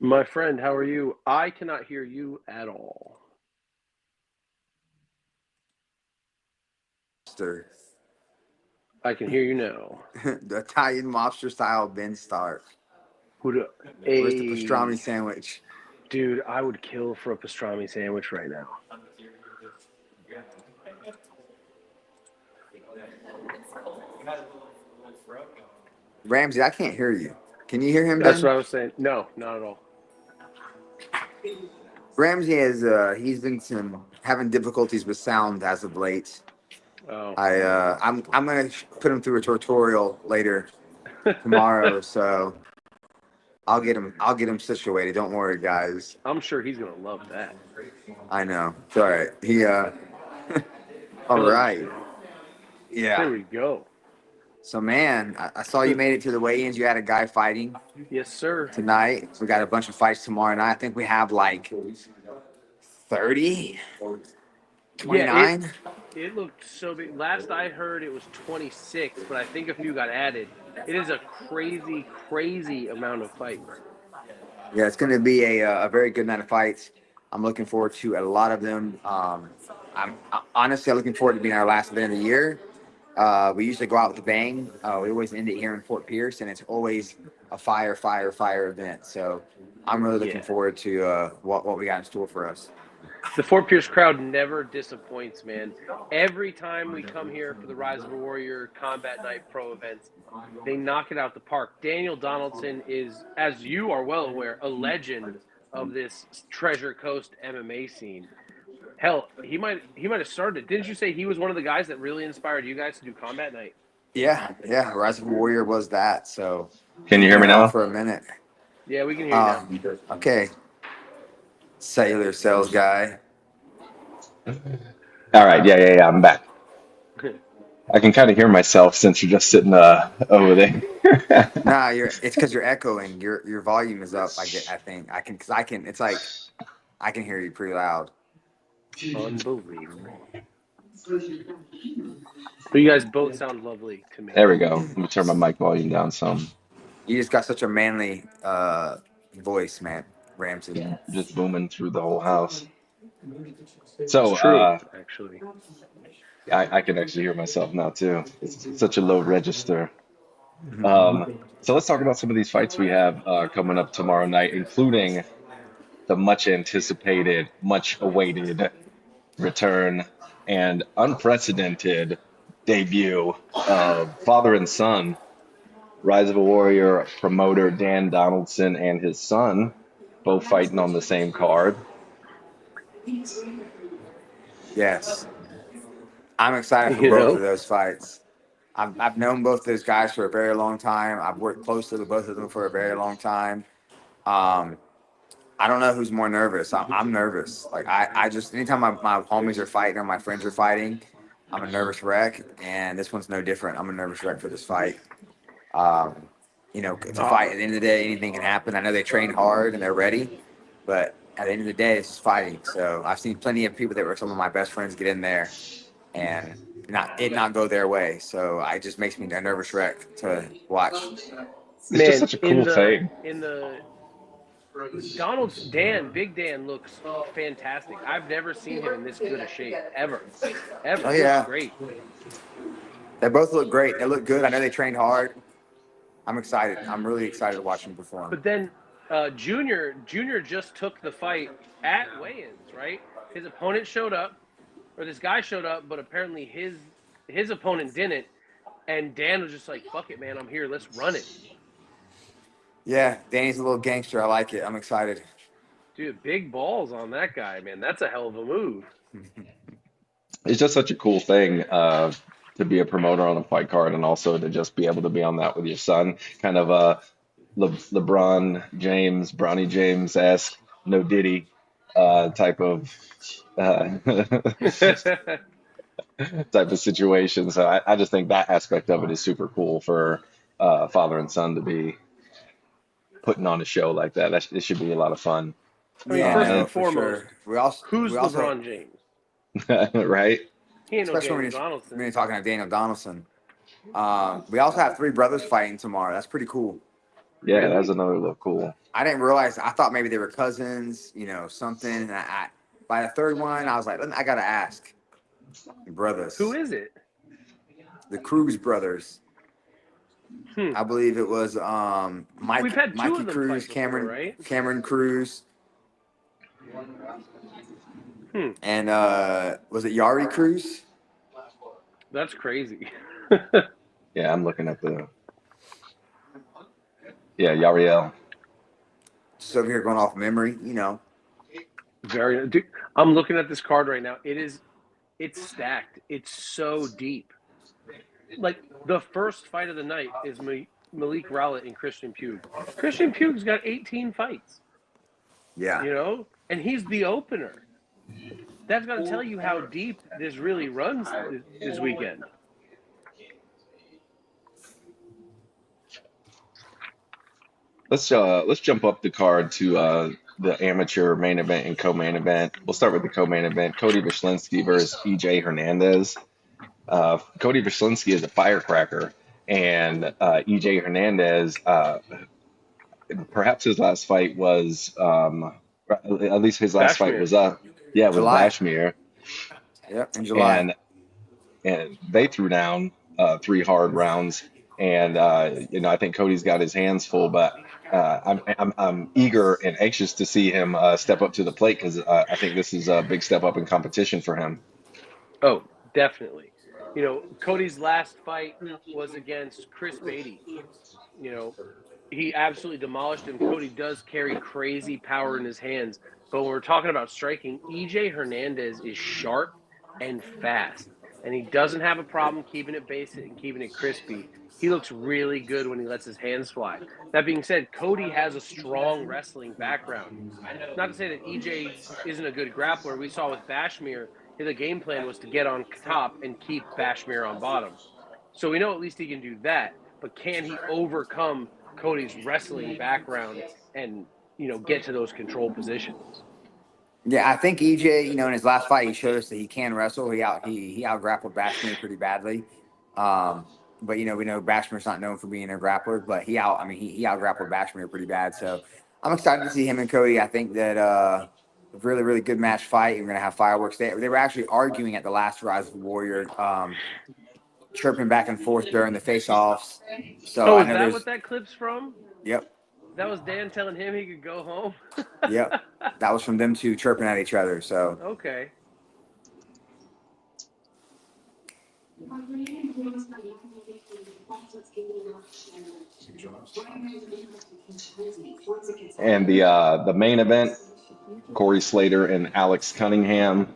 My friend, how are you? I cannot hear you at all. Mobster. I can hear you now. The Italian mobster style Ben Stark. Who do, Where's the pastrami a sandwich? dude, I would kill for a pastrami sandwich right now. Ramsey, I can't hear you. Can you hear him, That's Ben? what I was saying. No, not at all. Ramsey has he's been having difficulties with sound as of late. Oh, I'm gonna put him through a tutorial later tomorrow, so I'll get him situated. Don't worry, guys. I'm sure he's gonna love that. I know. It's all right. All Oh right. shit! Yeah. There we go. So man, I saw you made it to the weigh-ins. You had a guy fighting Yes, sir. tonight. We got a bunch of fights tomorrow night. I think we have like 30, Yeah, it 29. it looked so big. Last I heard, it was 26, but I think a few got added. It is a crazy, crazy amount of fights. Yeah, it's going to be a very good night of fights. I'm looking forward to a lot of them. Honestly, I'm looking forward to being our last event of the year. We usually go out with a bang. We always end it here in Fort Pierce, and it's always a fire event. So I'm really looking Yeah. forward to what we got in store for us. The Fort Pierce crowd never disappoints, man. Every time we come here for the Rise of a Warrior Combat Night Pro events, they knock it out the park. Daniel Donaldson is, as you are well aware, a legend of this Treasure Coast MMA scene. Hell, he might have started. Didn't you say he was one of the guys that really inspired you guys to do Combat Night? Yeah. Rise of a Warrior was that. So Can you he's hear been me around now? for a minute. Yeah, we can hear you now. Okay. Cellular sales guy. All right. Yeah. I'm back. I can kind of hear myself since you're just sitting over there. Nah, it's because you're echoing. Your volume is up. I think I can because I can. It's like I can hear you pretty loud. Unbelievable. But you guys both sound lovely to me. There we go. Let me turn my mic volume down some. You just got such a manly voice, man, Ramsey. Just booming through the whole house. It's So true, actually. I can actually hear myself now too. It's such a low register. Mhm. So let's talk about some of these fights we have coming up tomorrow night, including the much anticipated, much awaited return and unprecedented debut of father and son, Rise of a Warrior promoter Dan Donaldson and his son, both fighting on the same card. Yes, I'm excited for You both of know? those fights. I've known both those guys for a very long time. I've worked closely with both of them for a very long time. Um, I don't know who's more nervous. I'm nervous. Like I just anytime my homies are fighting or my friends are fighting, I'm a nervous wreck, and this one's no different. I'm a nervous wreck for this fight. Um, it's a Uh, fight. At the end of the day, anything can happen. I know they train hard and they're ready, but at the end of the day, it's just fighting. So I've seen plenty of people that were some of my best friends get in there and not go their way. So it just makes me a nervous wreck to watch. It's just man, such a cool thing. in the Big Dan looks fantastic. I've never seen him in this good a shape ever, ever. Oh He looks yeah, great. they both look great. They look good. I know they trained hard. I'm excited. I'm really excited to watch them perform. But then Junior just took the fight at weigh-ins, right? His opponent showed up, or this guy showed up, but apparently his opponent didn't. And Dan was just like, "Fuck it, man, I'm here. Let's run it." Yeah, Danny's a little gangster. I like it. I'm excited. Dude, big balls on that guy, man. That's a hell of a move. It's just such a cool thing to be a promoter on a fight card and also to just be able to be on that with your son. Kind of LeBron James, Bronny James-esque, no Diddy type of uh, type of situation. So I just think that aspect of it is super cool for father and son to be putting on a show like that. It should be a lot of fun. I mean, Yeah, first no, and for foremost, sure. We who's also, LeBron James? Right? He ain't no especially Daniel when Donaldson. you're talking to Daniel Donaldson. We also have three brothers fighting tomorrow. That's pretty cool. Yeah, And that's another look cool. I didn't realize. I thought maybe they were cousins, something. And by the third one, I was like, I gotta ask. Brothers, who is it? the Cruz brothers. Hmm. I believe it was We've had two Mikey of them Cruz, fight before, right? Cameron Cruz, and was it Yari Cruz? That's crazy. Yeah, I'm looking at Yariel. Just over here going off memory, Very. Dude, I'm looking at this card right now. It's stacked. It's so deep. Like the first fight of the night is Malik Rowlett and Christian Pugh. Christian Pugh's got 18 fights. Yeah. And he's the opener. That's got to tell you how deep this really runs this weekend. Let's jump up the card to the amateur main event and co-main event. We'll start with the co-main event. Cody Vishlinsky versus EJ Hernandez. Cody Vishlinsky is a firecracker, and EJ Hernandez, perhaps his last fight was, at least his last fight was with July. Bashmir, Yep, in July. and they threw down 3 hard rounds, and I think Cody's got his hands full, but I'm eager and anxious to see him step up to the plate because I think this is a big step up in competition for him. Oh, definitely. Cody's last fight was against Chris Beatty. He absolutely demolished him. Cody does carry crazy power in his hands. But when we're talking about striking, EJ Hernandez is sharp and fast. And he doesn't have a problem keeping it basic and keeping it crispy. He looks really good when he lets his hands fly. That being said, Cody has a strong wrestling background. Not to say that EJ isn't a good grappler. We saw with Bashmir, the game plan was to get on top and keep Bashmir on bottom. So we know at least he can do that. But can he overcome Cody's wrestling background and get to those control positions? Yeah, I think EJ, in his last fight, he showed us that he can wrestle. He out grappled Bashmir pretty badly. But we know Bashmir's not known for being a grappler, but he out grappled Bashmir pretty bad. So I'm excited to see him and Cody. I think that a really, really good match fight. We're gonna have fireworks. They were actually arguing at the last Rise of the Warrior, chirping back and forth during the face-offs. So is that what that clip's from? Yep. That was Dan telling him he could go home? Yep. That was from them two chirping at each other. So okay. And the main event, Corey Slater and Alex Cunningham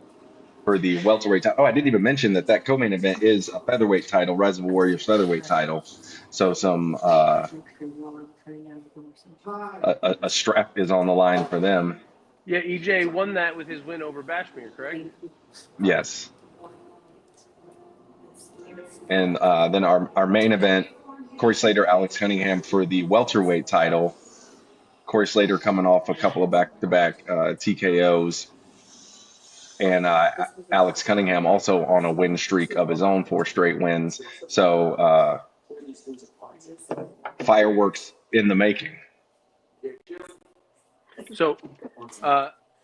for the welterweight title. Oh, I didn't even mention that co-main event is a featherweight title, Rise of Warriors featherweight title. So some a strap is on the line for them. Yeah, EJ won that with his win over Bashmir, correct? Yes. And then our main event, Corey Slater, Alex Cunningham for the welterweight title. Corey Slater coming off a couple of back-to-back TKOs. And Alex Cunningham also on a win streak of his own, 4 straight wins. So fireworks in the making. So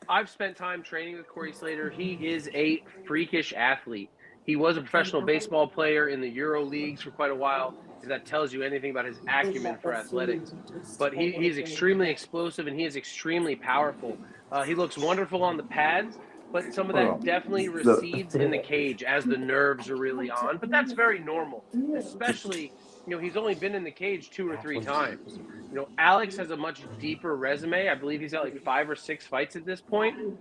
I've spent time training with Corey Slater. He is a freakish athlete. He was a professional baseball player in the Euro leagues for quite a while, if that tells you anything about his acumen for athletics. But he's extremely explosive and he is extremely powerful. He looks wonderful on the pads, but some of that definitely recedes in the cage as the nerves are really on. But that's very normal, especially, he's only been in the cage 2 or 3 times. Alex has a much deeper resume. I believe he's got like 5 or 6 fights at this point.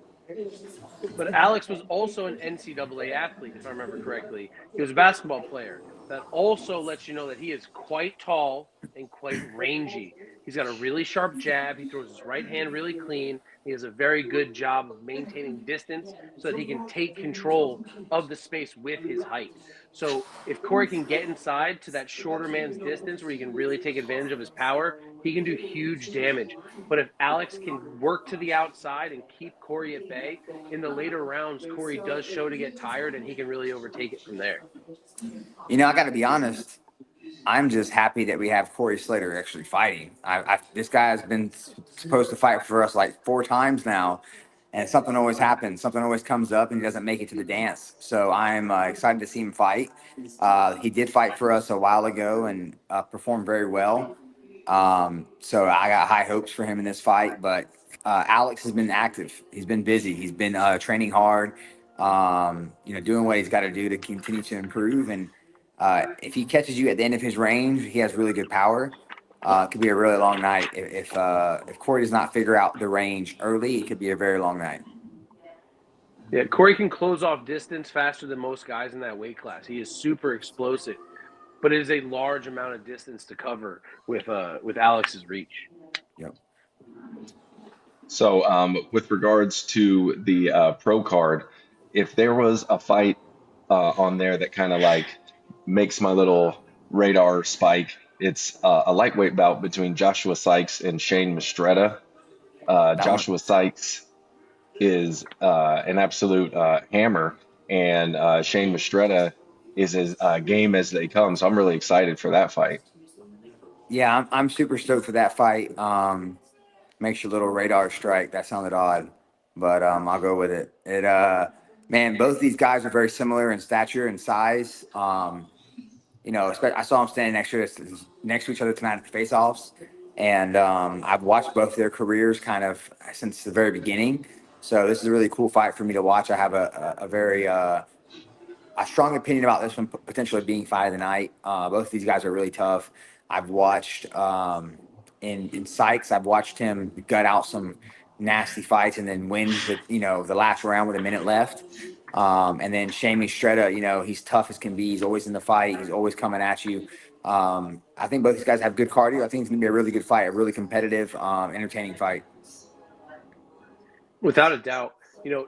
But Alex was also an NCAA athlete, if I remember correctly. He was a basketball player. That also lets you know that he is quite tall and quite rangy. He's got a really sharp jab. He throws his right hand really clean. He does a very good job of maintaining distance so that he can take control of the space with his height. So if Corey can get inside to that shorter man's distance where he can really take advantage of his power, he can do huge damage. But if Alex can work to the outside and keep Corey at bay, in the later rounds, Corey does show to get tired and he can really overtake it from there. I got to be honest. I'm just happy that we have Corey Slater actually fighting. This guy has been supposed to fight for us like 4 times now, and something always happens. Something always comes up, and he doesn't make it to the dance. So I'm excited to see him fight. He did fight for us a while ago and performed very well. So I got high hopes for him in this fight. But Alex has been active. He's been busy. He's been training hard. Doing what he's got to do to continue to improve. And if he catches you at the end of his range, he has really good power. It could be a really long night. If Corey does not figure out the range early, it could be a very long night. Yeah, Corey can close off distance faster than most guys in that weight class. He is super explosive, but it is a large amount of distance to cover with Alex's reach. Yep. So, with regards to the pro card, if there was a fight on there that kind of like makes my little radar spike, it's a lightweight bout between Joshua Sykes and Shane Mistretta. Joshua Sykes is an absolute hammer, and Shane Mistretta is as game as they come. So I'm really excited for that fight. Yeah, I'm super stoked for that fight. Makes your little radar strike. That sounded odd, but I'll go with it. Man, both these guys are very similar in stature and size. I saw them standing next to each other tonight at the face-offs, and I've watched both their careers kind of since the very beginning. So this is a really cool fight for me to watch. I have a very a strong opinion about this one potentially being fight of the night. Both of these guys are really tough. I've watched in Sykes. I've watched him gut out some nasty fights and then win the last round with a minute left. And then Shane Stretta, he's tough as can be. He's always in the fight. He's always coming at you. I think both these guys have good cardio. I think it's going to be a really good fight, a really competitive, entertaining fight. Without a doubt.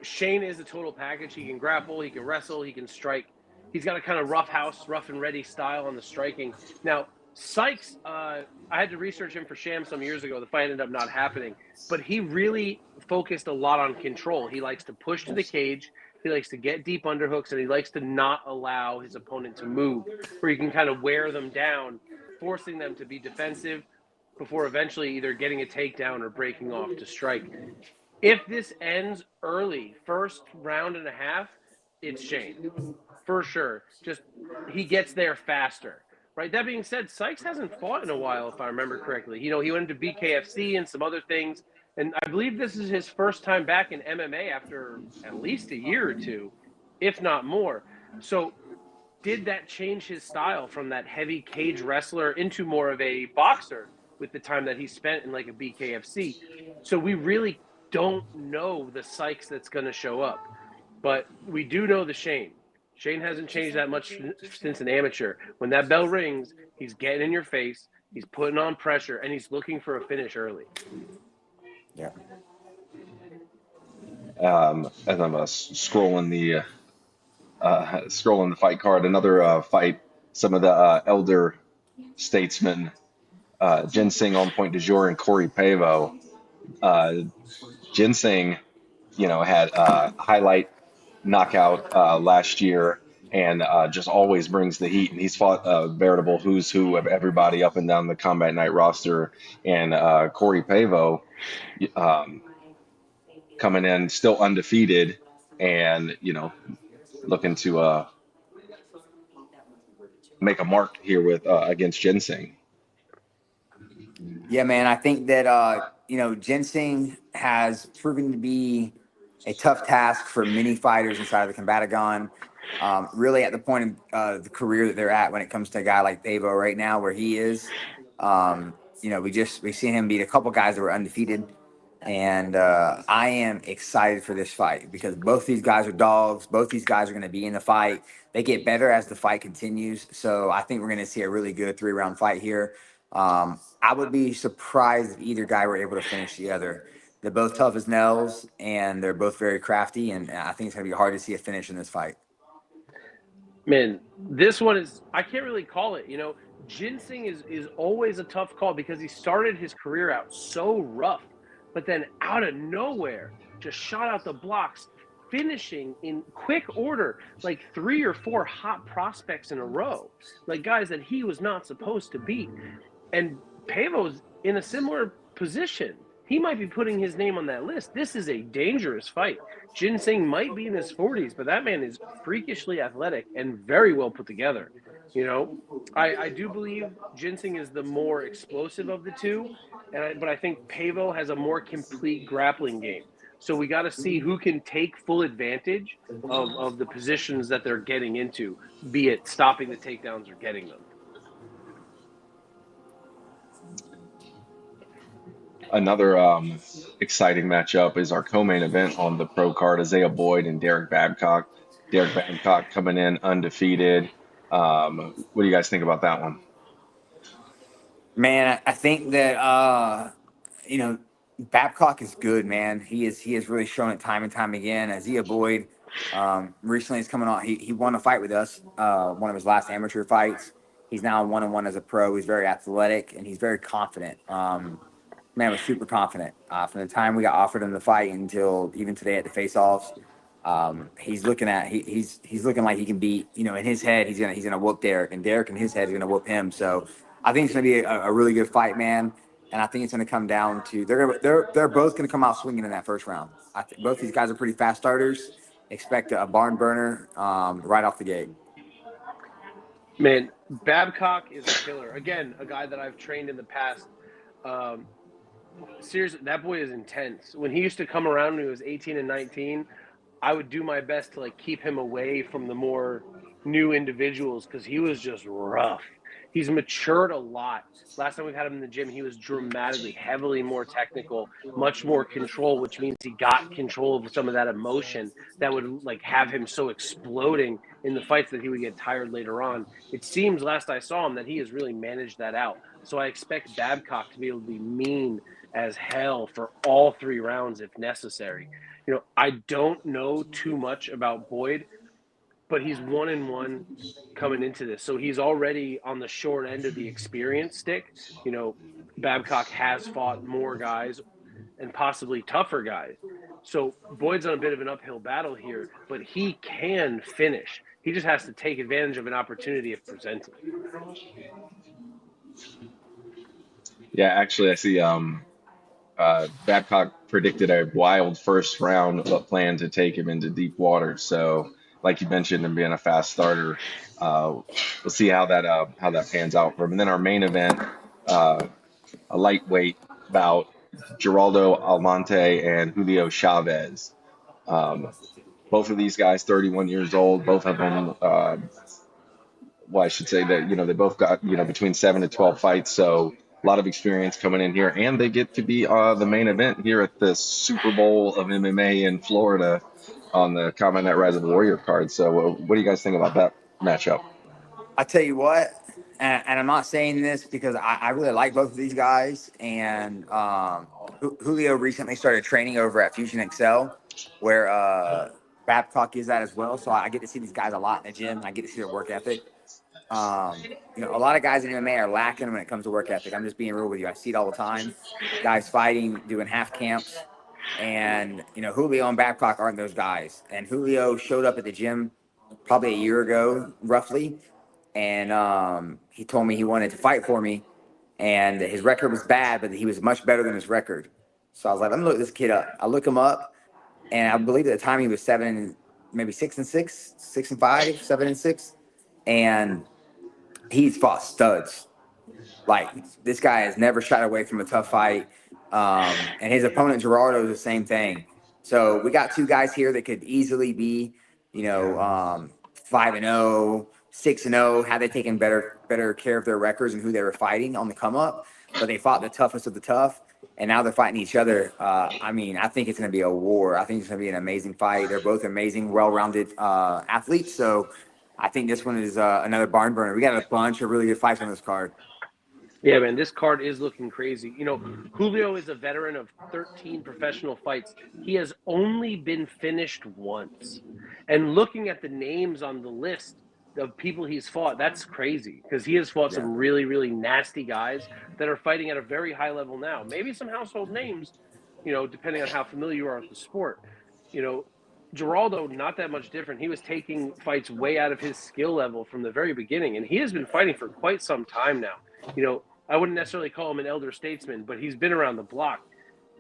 Shane is a total package. He can grapple, he can wrestle, he can strike. He's got a kind of rough and ready style on the striking. Now, Sykes, I had to research him for Sham some years ago. The fight ended up not happening. But he really focused a lot on control. He likes to push to the cage. He likes to get deep underhooks, and he likes to not allow his opponent to move, where he can kind of wear them down, forcing them to be defensive before eventually either getting a takedown or breaking off to strike. If this ends early, first round and a half, it's Shane, for sure. Just he gets there faster, right? That being said, Sykes hasn't fought in a while, if I remember correctly. He went into BKFC and some other things, and I believe this is his first time back in MMA after at least a year or two, if not more. So did that change his style from that heavy cage wrestler into more of a boxer with the time that he spent in like a BKFC? So we really don't know the Sykes that's going to show up, but we do know the Shane. Shane hasn't changed that much since an amateur. When that bell rings, he's getting in your face, he's putting on pressure, and he's looking for a finish early. Yeah. As I'm scrolling the fight card, another fight. Some of the elder statesmen, Ginseng on point du jour and Corey Pavo. Ginseng, had a highlight knockout last year and just always brings the heat. And he's fought a veritable who's who of everybody up and down the Combat Night roster. And Corey Pavo coming in still undefeated and, looking to make a mark here with against Ginseng. Yeah, man. I think that Ginseng has proven to be a tough task for many fighters inside of the Combatagon. Really, at the point of the career that they're at, when it comes to a guy like Pavo right now, where he is, we see him beat a couple guys that were undefeated, and I am excited for this fight because both these guys are dogs. Both these guys are going to be in the fight. They get better as the fight continues, so I think we're going to see a really good 3-round fight here. I would be surprised if either guy were able to finish the other. They're both tough as nails, and they're both very crafty, and I think it's going to be hard to see a finish in this fight. Man, this one is, I can't really call it. Ginseng is always a tough call because he started his career out so rough, but then out of nowhere, just shot out the blocks, finishing in quick order, like 3 or 4 hot prospects in a row, like guys that he was not supposed to beat. And Pavo's in a similar position. He might be putting his name on that list. This is a dangerous fight. Singh might be in his 40s, but that man is freakishly athletic and very well put together. I do believe Singh is the more explosive of the two, but I think Pavo has a more complete grappling game. So we got to see who can take full advantage of the positions that they're getting into, be it stopping the takedowns or getting them. Another exciting matchup is our co-main event on the pro card: Isaiah Boyd and Derek Babcock. Derek Babcock coming in undefeated. What do you guys think about that one? Man, I think that Babcock is good, man. He has really shown it time and time again. Isaiah Boyd recently is coming on. He won a fight with us, one of his last amateur fights. He's now 1-1 as a pro. He's very athletic and he's very confident. Man was super confident from the time we got offered him the fight until even today at the face-offs. He's looking like he can beat. In his head, he's gonna whoop Derek, and Derek in his head is gonna whoop him. So I think it's gonna be a really good fight, man. And I think it's gonna come down to they're both gonna come out swinging in that first round. I think both these guys are pretty fast starters. Expect a barn burner right off the gate. Man, Babcock is a killer. Again, a guy that I've trained in the past. Seriously, that boy is intense. When he used to come around when he was 18 and 19, I would do my best to keep him away from the more new individuals because he was just rough. He's matured a lot. Last time we've had him in the gym, he was dramatically, heavily more technical, much more control, which means he got control of some of that emotion that would have him so exploding in the fights that he would get tired later on. It seems last I saw him that he has really managed that out. So I expect Babcock to be able to be mean as hell for all 3 rounds if necessary. I don't know too much about Boyd, but he's 1-1 coming into this. So he's already on the short end of the experience stick. Babcock has fought more guys and possibly tougher guys. So Boyd's on a bit of an uphill battle here, but he can finish. He just has to take advantage of an opportunity if presented. Yeah, actually, I see Babcock predicted a wild first round, but planned to take him into deep water. So, like you mentioned, him being a fast starter, we'll see how that pans out for him. And then our main event, a lightweight bout: Geraldo Alante and Julio Chavez. Both of these guys, 31 years old, both have been. Well, I should say that they both got between 7 to 12 fights, so a lot of experience coming in here, and they get to be the main event here at the Super Bowl of MMA in Florida on the Combat Night Rise of the Warrior card. So, what do you guys think about that matchup? I tell you what, and I'm not saying this because I really like both of these guys. And Julio recently started training over at Fusion Excel, where Babcock is at as well. So I get to see these guys a lot in the gym. I get to see their work ethic. A lot of guys in MMA are lacking when it comes to work ethic. I'm just being real with you. I see it all the time. Guys fighting, doing half camps. And, Julio and Babcock aren't those guys. And Julio showed up at the gym probably a year ago, roughly. And he told me he wanted to fight for me. And his record was bad, but he was much better than his record. So I was like, let me look this kid up. I look him up. And I believe at the time he was 7, maybe 6-6, 6-5, 7-6. And he's fought studs. This guy has never shied away from a tough fight. And his opponent, Gerardo, is the same thing. So we got 2 guys here that could easily be, 5-0, 6-0, had they taken better care of their records and who they were fighting on the come up. But they fought the toughest of the tough, and now they're fighting each other. I think it's going to be a war. I think it's going to be an amazing fight. They're both amazing, well-rounded athletes. So I think this one is another barn burner. We got a bunch of really good fights on this card. Yeah, man, this card is looking crazy. Julio is a veteran of 13 professional fights. He has only been finished once. And looking at the names on the list of people he's fought, that's crazy because he has fought some really, really nasty guys that are fighting at a very high level now. Maybe some household names, depending on how familiar you are with the sport. Geraldo, not that much different. He was taking fights way out of his skill level from the very beginning, and he has been fighting for quite some time now. I wouldn't necessarily call him an elder statesman, but he's been around the block.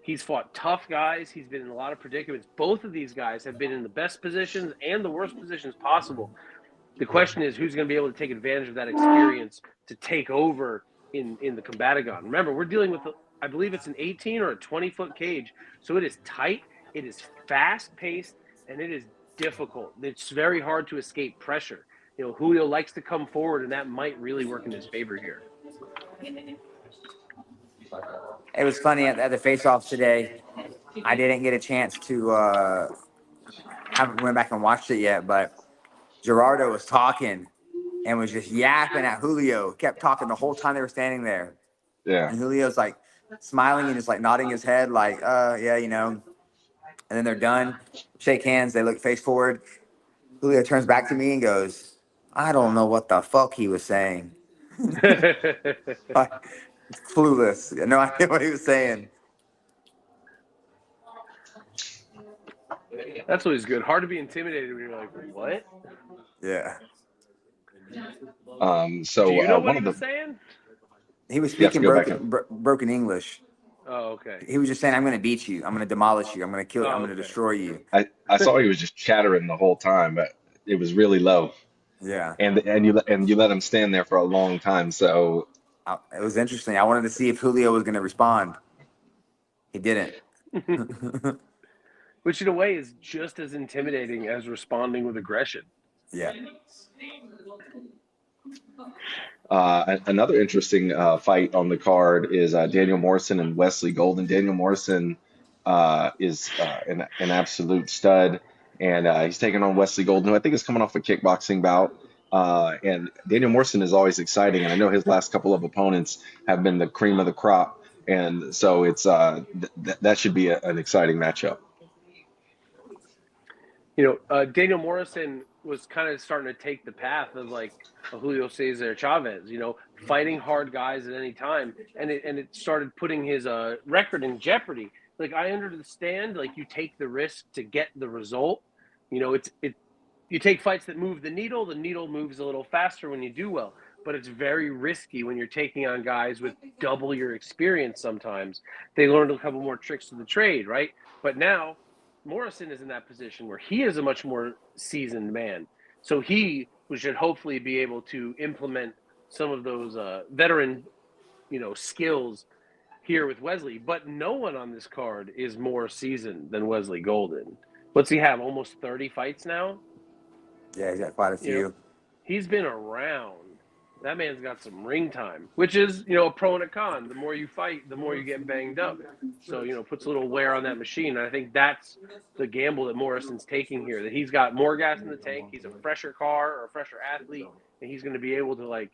He's fought tough guys. He's been in a lot of predicaments. Both of these guys have been in the best positions and the worst positions possible. The question is who's going to be able to take advantage of that experience to take over in the combatagon. Remember, we're dealing with, I believe it's an 18 or a 20-foot cage, so it is tight, it is fast-paced, and it is difficult. It's very hard to escape pressure. Julio likes to come forward, and that might really work in his favor here. It was funny at the face-offs today. I didn't get a chance to haven't went back and watched it yet, but Gerardo was talking and was just yapping at Julio. Kept talking the whole time they were standing there. Yeah. And Julio's like smiling and just like nodding his head, like, yeah, And then they're done. Shake hands. They look face forward. Julio turns back to me and goes, "I don't know what the fuck he was saying." Clueless. No idea what he was saying. That's always good. Hard to be intimidated when you're like, what? Yeah. So Do you know what one he of was the saying? He was you have to speaking go back and broken English. Oh, okay. He was just saying, "I'm going to beat you. I'm going to demolish you. I'm going to kill you. I'm going to destroy you." I saw he was just chattering the whole time, but it was really low. Yeah. And you let him stand there for a long time. So It was interesting. I wanted to see if Julio was going to respond. He didn't. Which in a way is just as intimidating as responding with aggression. Yeah. another interesting fight on the card is Daniel Morrison and Wesley Golden. Daniel Morrison is an absolute stud, and he's taking on Wesley Golden, who I think is coming off a kickboxing bout. And Daniel Morrison is always exciting, and I know his last couple of opponents have been the cream of the crop, and so it's that should be an exciting matchup. Daniel Morrison was kind of starting to take the path of like a Julio Cesar Chavez, fighting hard guys at any time, and it started putting his record in jeopardy. Like, I understand, like, you take the risk to get the result. You take fights that move the needle moves a little faster when you do well, but it's very risky when you're taking on guys with double your experience. Sometimes they learned a couple more tricks of the trade, right? But now Morrison is in that position where he is a much more seasoned man. So he should hopefully be able to implement some of those veteran, skills here with Wesley. But no one on this card is more seasoned than Wesley Golden. What's he have? Almost 30 fights now? Yeah, he's got quite a few. He's been around. That man's got some ring time, which is, a pro and a con. The more you fight, the more you get banged up. So, puts a little wear on that machine. And I think that's the gamble that Morrison's taking here, that he's got more gas in the tank. He's a fresher car or a fresher athlete, and he's going to be able to, like,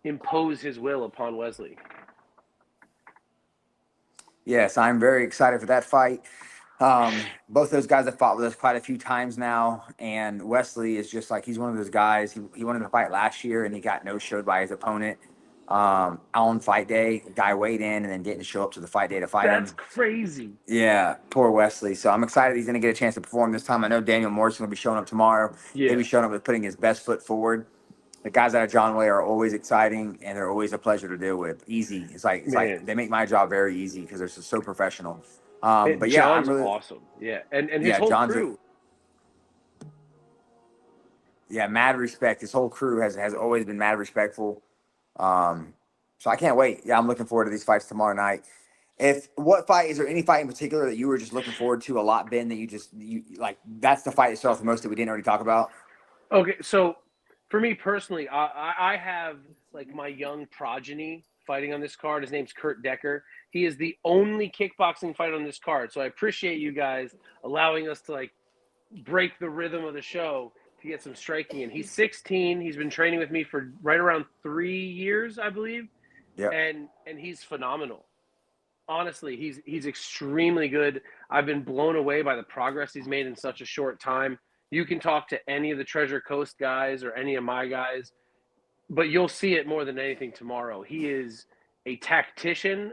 impose his will upon Wesley. Yes, I'm very excited for that fight. Both those guys have fought with us quite a few times now, and Wesley is just like, he's one of those guys. He wanted to fight last year, and he got no-showed by his opponent on fight day. The guy weighed in and then didn't show up to the fight day to fight him. That's crazy. Yeah, poor Wesley. So I'm excited he's going to get a chance to perform this time. I know Daniel Morrison will be showing up tomorrow. Yeah. He'll be showing up with putting his best foot forward. The guys out of John Way are always exciting, and they're always a pleasure to deal with. Easy. It's like they make my job very easy because they're so professional. But yeah, John's I'm really awesome. Yeah, and his whole crew. Mad respect. His whole crew has always been mad respectful. So I can't wait. Yeah, I'm looking forward to these fights tomorrow night. Is there any fight in particular that you were just looking forward to a lot, Ben, that you like, that's the fight itself the most that we didn't already talk about? Okay, so for me personally, I have like my young progeny fighting on this card. His name's Kurt Decker. He is the only kickboxing fight on this card. So I appreciate you guys allowing us to like break the rhythm of the show to get some striking in. He's 16. He's been training with me for right around 3 years, I believe. Yeah. And he's phenomenal. Honestly, he's extremely good. I've been blown away by the progress he's made in such a short time. You can talk to any of the Treasure Coast guys or any of my guys, but you'll see it more than anything tomorrow. He is a tactician,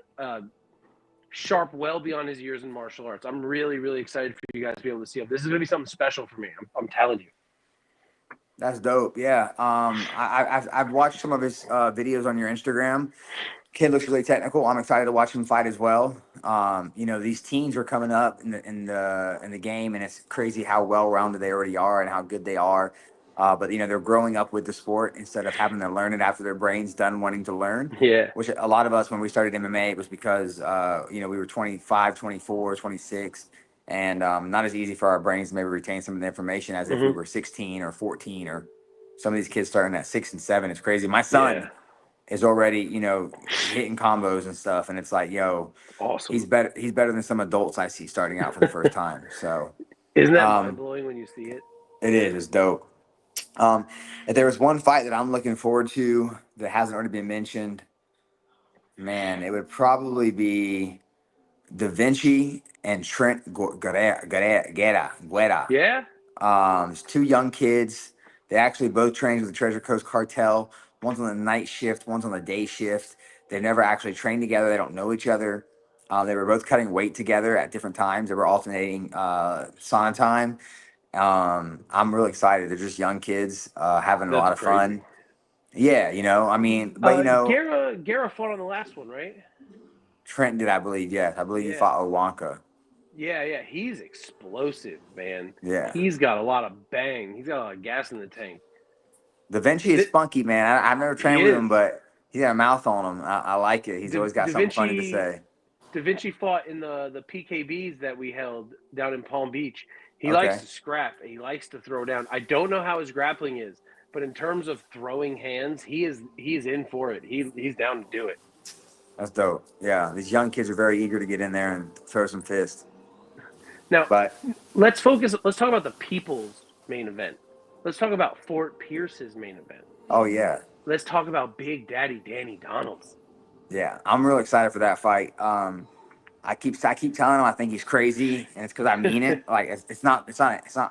sharp well beyond his years in martial arts. I'm really, really excited for you guys to be able to see him. This is going to be something special for me. I'm telling you. That's dope. Yeah. I've watched some of his videos on your Instagram. Kid looks really technical. I'm excited to watch him fight as well. These teens are coming up in the game, and it's crazy how well rounded they already are and how good they are. But they're growing up with the sport instead of having to learn it after their brain's done wanting to learn. Yeah. Which a lot of us, when we started MMA, it was because we were 25, 24, 26, and not as easy for our brains to maybe retain some of the information as if we were 16 or 14, or some of these kids starting at 6 and 7. It's crazy. My son. Yeah. Is already, hitting combos and stuff, and it's like, awesome. He's better than some adults I see starting out for the first time. So, isn't that mind blowing when you see it? It is. It's dope. If there was one fight that I'm looking forward to that hasn't already been mentioned, man, it would probably be Da Vinci and Trent Guerra. Yeah. It's two young kids. They actually both trained with the Treasure Coast Cartel. One's on the night shift, one's on the day shift. They've never actually trained together. They don't know each other. They were both cutting weight together at different times. They were alternating sauna time. I'm really excited. They're just young kids having a lot of fun. Yeah, Guerra fought on the last one, right? Trent did, I believe. Yes, I believe he fought Owanka. Yeah, he's explosive, man. Yeah, he's got a lot of bang. He's got a lot of gas in the tank. Da Vinci is spunky, man. I've never trained with him, but he's got a mouth on him. I like it. He's always got something funny to say. Da Vinci fought in the PKBs that we held down in Palm Beach. He likes to scrap. He likes to throw down. I don't know how his grappling is, but in terms of throwing hands, he's in for it. He's down to do it. That's dope. Yeah, these young kids are very eager to get in there and throw some fists. Now, let's talk about the people's main event. Let's talk about Fort Pierce's main event. Oh, yeah. Let's talk about Big Daddy Danny Donaldson. Yeah, I'm real excited for that fight. I keep telling him I think he's crazy, and it's because I mean it. Like it's not.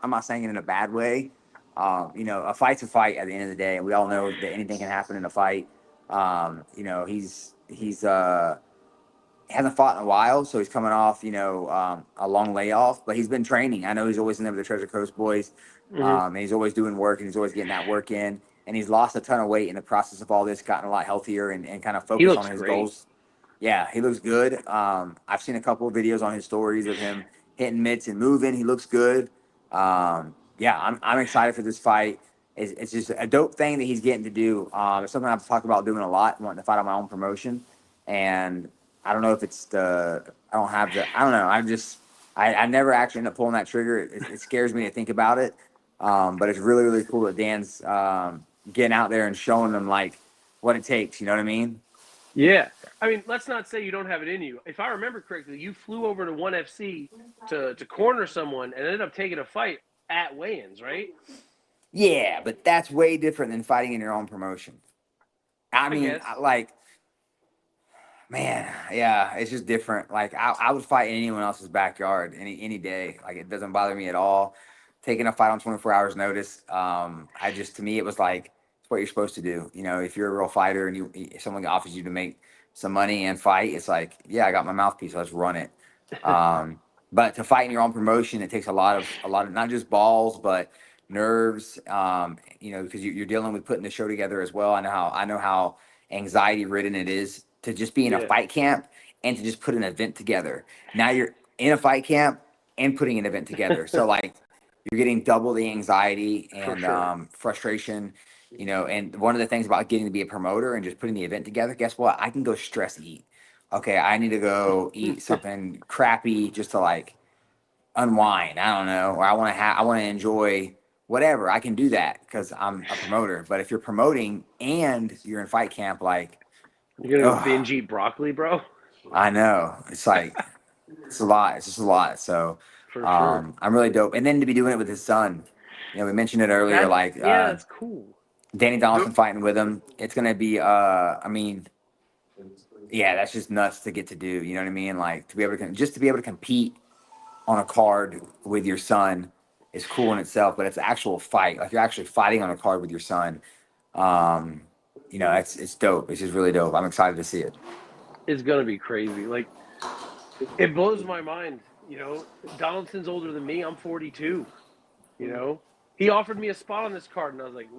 I'm not saying it in a bad way. A fight's a fight at the end of the day, and we all know that anything can happen in a fight. He's hasn't fought in a while, so he's coming off, a long layoff, but he's been training. I know he's always in there with the Treasure Coast boys. And he's always doing work, and he's always getting that work in. And he's lost a ton of weight in the process of all this, gotten a lot healthier and kind of focused on his goals. Yeah, he looks good. I've seen a couple of videos on his stories of him hitting mitts and moving. He looks good. I'm excited for this fight. It's just a dope thing that he's getting to do. It's something I've talked about doing a lot, wanting to fight on my own promotion. And I don't know if it's I don't know. I never actually end up pulling that trigger. It scares me to think about it. But it's really, really cool that Dan's getting out there and showing them like what it takes. You know what I mean? Yeah. I mean, let's not say you don't have it in you. If I remember correctly, you flew over to 1FC to corner someone and ended up taking a fight at weigh-ins, right? Yeah, but that's way different than fighting in your own promotion. Man, yeah, it's just different. Like I would fight in anyone else's backyard any day. Like it doesn't bother me at all. Taking a fight on 24 hours notice. To me, it was like it's what you're supposed to do. If you're a real fighter and if someone offers you to make some money and fight, it's like, yeah, I got my mouthpiece. Let's run it. But to fight in your own promotion, it takes a lot of not just balls, but nerves. Because you're dealing with putting the show together as well. I know how anxiety ridden it is to just be in a fight camp and to just put an event together. Now you're in a fight camp and putting an event together. So like you're getting double the anxiety and frustration, and one of the things about getting to be a promoter and just putting the event together, guess what? I can go stress eat. Okay, I need to go eat something crappy just to like unwind. I don't know. Or I want to enjoy whatever. I can do that because I'm a promoter. But if you're promoting and you're in fight camp, like, you're gonna binge eat broccoli, bro. I know. It's like it's a lot. It's just a lot. So For sure. I'm really dope. And then to be doing it with his son. We mentioned it earlier. That's cool. Danny Donaldson fighting with him. It's gonna be that's just nuts to get to do. You know what I mean? Like to be able to compete on a card with your son is cool in itself, but it's an actual fight. Like you're actually fighting on a card with your son. It's dope. It's just really dope. I'm excited to see it. It's gonna be crazy. Like It blows my mind. Donaldson's older than me. I'm 42. He offered me a spot on this card, and I was like,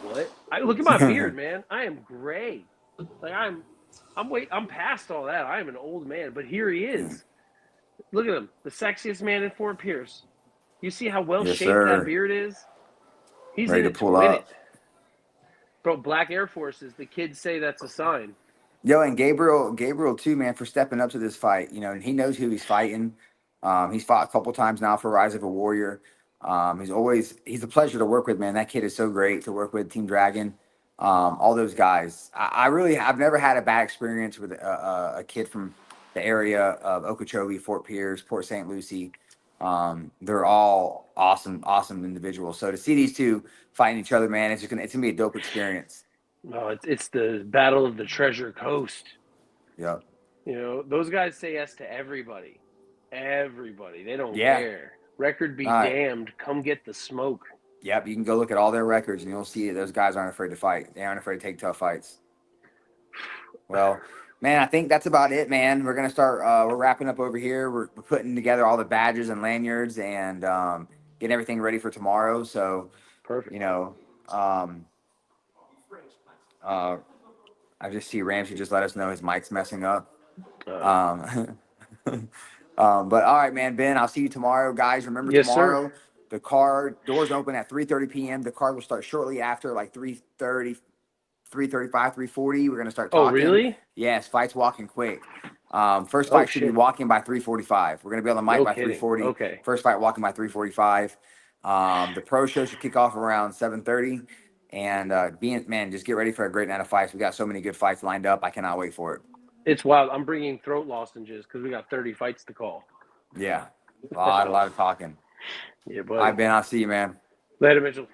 "What?" I look at my beard, man. I am gray. Like I'm past all that. I am an old man, but here he is. Look at him, the sexiest man in Fort Pierce. You see how well Yes, shaped that sir. beard is? He's Ready in to it to pull win it. up. Bro, Black Air Forces, the kids say that's a sign. Yo, and Gabriel too, man, for stepping up to this fight. And he knows who he's fighting. He's fought a couple times now for Rise of a Warrior. He's a pleasure to work with, man. That kid is so great to work with. Team Dragon, all those guys. I've never had a bad experience with a kid from the area of Okeechobee, Fort Pierce, Port St. Lucie. They're all awesome individuals. So to see these two fighting each other, man, it's gonna be a dope experience. No, it's the battle of the Treasure Coast. Yep. Those guys say yes to everybody. Everybody. They don't Yeah. care. Record be All right. damned. Come get the smoke. Yep, you can go look at all their records and you'll see that those guys aren't afraid to fight. They aren't afraid to take tough fights. Well, man, I think that's about it, man. We're gonna start. We're wrapping up over here. We're putting together all the badges and lanyards and getting everything ready for tomorrow. So, Perfect. I just see Ramsey just let us know his mic's messing up. Uh, But all right, man, Ben, I'll see you tomorrow, guys. Remember Yes, tomorrow, the card doors open at 3:30 p.m. The card will start shortly after, like 3:30, 3:35, 3:40. We're gonna start talking. Oh, really? Yes, fights walking quick. First Oh, fight should be shit. walking by 3:45. We're gonna be on the mic No by kidding. 3:40. Okay. First fight walking by 3:45. The pro show should kick off around 7:30. And just get ready for a great night of fights. We got so many good fights lined up. I cannot wait for it. It's wild. I'm bringing throat lozenges because we got 30 fights to call. Yeah, a lot of talking. Yeah, All right, buddy. Ben, I'll see you, man. Later, Mitchell.